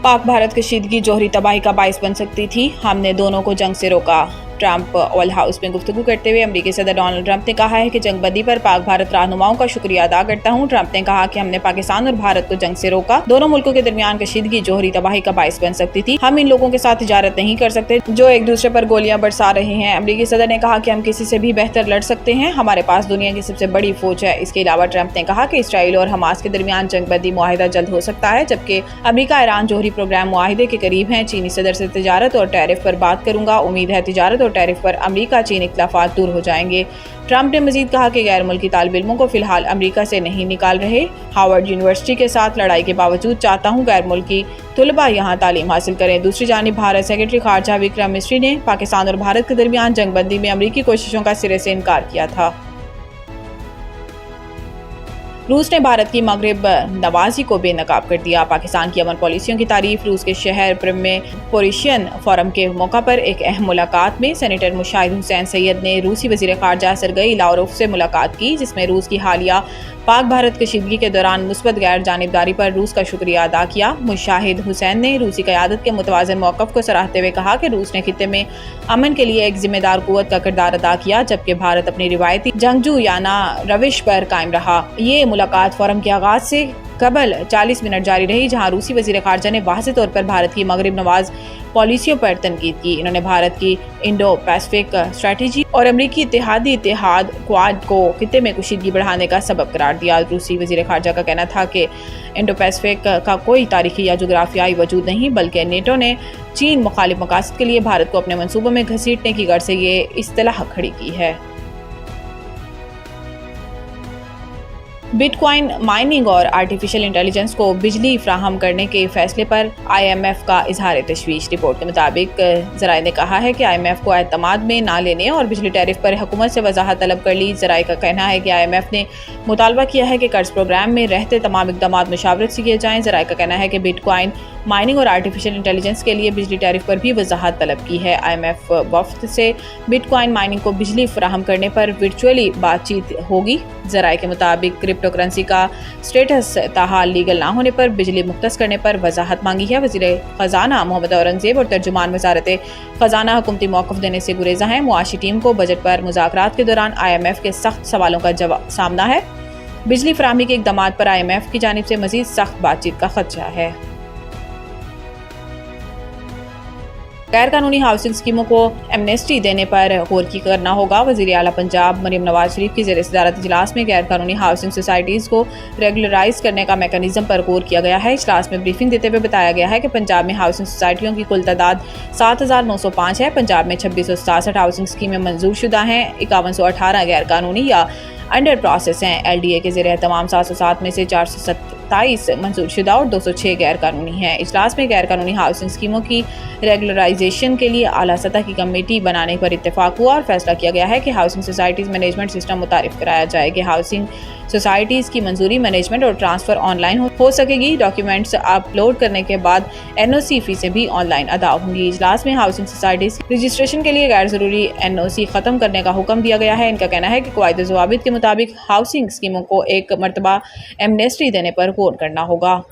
पाक भारत कशीदगी जौहरी तबाही का बाइस बन सकती थी, हमने दोनों को जंग से रोका। ट्रंप ओवल हाउस में गुफ्तगू करते हुए अमेरिकी सदर डोनाल्ड ट्रंप ने कहा है कि जंगबंदी पर पाक भारत रहनुमाओं का शुक्रिया अदा करता हूं। ट्रंप ने कहा कि हमने पाकिस्तान और भारत को जंग से रोका। दोनों मुल्कों के दरमियान कशीदगी जौहरी तबाही का बाइस बन सकती थी। हम इन लोगों के साथ तिजारत नहीं कर सकते जो एक दूसरे पर गोलियां बरसा रहे हैं। अमेरिकी सदर ने कहा कि हम किसी से भी बेहतर लड़ सकते हैं, हमारे पास दुनिया की सबसे बड़ी फौज है। इसके अलावा ट्रंप ने कहा कि इसराइल और हमास के दरमियान जंगबंदी मुआहिदा जल्द हो सकता है, जबकि अमेरिका ईरान जौहरी प्रोग्राम मुआहिदे के करीब है। चीनी सदर से तिजारत और टैरिफ पर बात करूंगा, उम्मीद है तिजारत और टैरिफ पर अमेरिका चीन इख्तिलाफात दूर हो जाएंगे। ट्रंप ने मजीद कहा कि गैर मुल्की तालिब इल्मों को फिलहाल अमेरिका से नहीं निकाल रहे। हार्वर्ड यूनिवर्सिटी के साथ लड़ाई के बावजूद चाहता हूं गैर मुल्की तुलबा यहाँ तालीम हासिल करें। दूसरी जानिब भारत सेक्रेटरी खारजा विक्रम मिस्री ने पाकिस्तान और भारत के दरमियान जंगबंदी में अमेरिकी कोशिशों का सिरे से इनकार किया था। रूस ने भारत की मगरब नवाजी को बेनकाब कर दिया। पाकिस्तान की अमन पॉलिसियों की तारीफ। रूस के शहर प्रिम में पोरिशियन फोरम के मौका पर एक अहम मुलाकात में सेनेटर मुशाहिद हुसैन सैयद ने रूसी वजीर खारजा सरगई लावरोव से मुलाकात की, जिसमें रूस की हालिया पाक भारत कशीदगी के दौरान मुस्बत गैर जानिबदारी पर रूस का शुक्रिया अदा किया। मुशाहिद हुसैन ने रूसी क़यादत के मुतवाज़िन मौक़िफ़ को सराहते हुए कहा कि रूस ने खित्ते में अमन के लिए एक जिम्मेदार क़ुव्वत का किरदार अदा किया, जबकि भारत अपनी रिवायती जंगजू याना रविश पर कायम रहा। ये मुलाकात फोरम के आगाज से कबल 40 मिनट जारी रही, जहां रूसी वज़ीर ख़ारजा ने वाज़े तौर पर भारत की मगरब नवाज पॉलिसियों पर तनकीद की। इन्होंने भारत की इंडो पैसिफिक स्ट्रेटजी और अमरीकी इत्तेहादी इत्तेहाद क्वाड को खित्ते में कशीदगी बढ़ाने का सबब करार दिया। रूसी वज़ीर ख़ारजा का कहना था कि इंडो पैसिफिक का कोई तारीखी या जोग्राफियाई वजूद नहीं, बल्कि नेटो ने चीन मुखालिफ मकासद के लिए भारत को अपने मनसूबों में घसीटने की गर्ज से ये इस्तिलाह खड़ी की है। बिटकॉइन माइनिंग और आर्टिफिशियल इंटेलिजेंस को बिजली फ्राहम करने के फैसले पर IMF का इजहार तशवीश। रिपोर्ट के मुताबिक ज़राए ने कहा है कि IMF को एतमाद में ना लेने और बिजली टैरिफ पर हुकूमत से वजाहत तलब कर ली। ज़राए का कहना है कि IMF ने मुतालबा किया है कि कर्ज प्रोग्राम में रहते तमाम इक़दाम मुशावरत से किए जाएँ। ज़राए का कहना है कि बिटकॉइन माइनिंग और आर्टिफिशियल इंटेलिजेंस के लिए बिजली टैरिफ पर भी वजाहत तलब की है। IMF वफ़द से बिटकॉइन माइनिंग को बिजली फराहम करने पर वर्चुअली बातचीत होगी। ज़राए के मुताबिक क्रिप्टो करेंसी का स्टेटस ताहाल लीगल ना होने पर बिजली मुख्तस करने पर वजाहत मांगी है। वज़ीर ख़जाना मोहम्मद औरंगज़ेब और तर्जुमान वज़ारत ख़जाना हुकूमती मौक़िफ़ देने से गुरेज़ा हैं। मुआशी टीम को बजट पर मुज़ाकरात के दौरान IMF के सख्त सवालों का सामना है। बिजली फराहमी के इक़दाम पर IMF की जानिब से मज़ीद सख्त बातचीत का खदशा है। गैर कानूनी हाउसिंग स्कीमों को एमनेस्टी देने पर गौर की करना होगा। वज़ीर आला पंजाब मरियम नवाज शरीफ की ज़ेर-ए-सदारत इजलास में गैर कानूनी हाउसिंग सोसाइटीज़ को रेगुलराइज करने का मैकेनिज्म पर गौर किया गया है। इजलास में ब्रीफिंग देते हुए बताया गया है कि पंजाब में हाउसिंग सोसाइटियों की कुल तादाद 7,905 है। पंजाब में 2667 हाउसिंग स्कीमें मंजूर शुदा हैं, 5118 गैर कानूनी या अंडर प्रोसेस हैं। LDA के ज़ेर एहतमाम 707 में से 427 मंजूर शुदा और 206 गैर कानूनी हैं। इजलास में गैर कानूनी हाउसिंग स्कीमों की रेगुलराइजेशन के लिए आला सतह की कमेटी बनाने पर इत्तेफाक हुआ और फैसला किया गया है कि हाउसिंग सोसाइटीज़ मैनेजमेंट सिस्टम मुतारिफ कराया जाए कि हाउसिंग सोसाइटीज़ की मंजूरी, मैनेजमेंट और ट्रांसफ़र ऑनलाइन हो सकेगी। डॉक्यूमेंट्स अपलोड करने के बाद NOC फीसें भी ऑनलाइन अदा होंगी। इजलास में हाउसिंग सोसाइटीज़ रजिस्ट्रेशन के लिए गैर ज़रूरी NOC ख़त्म करने का हुक्म दिया गया है। इनका कहना है कि क़वाइद ज़वाबित के मुताबिक हाउसिंग स्कीमों को एक मरतबा एमनेस्टी देने पर गौर करना होगा।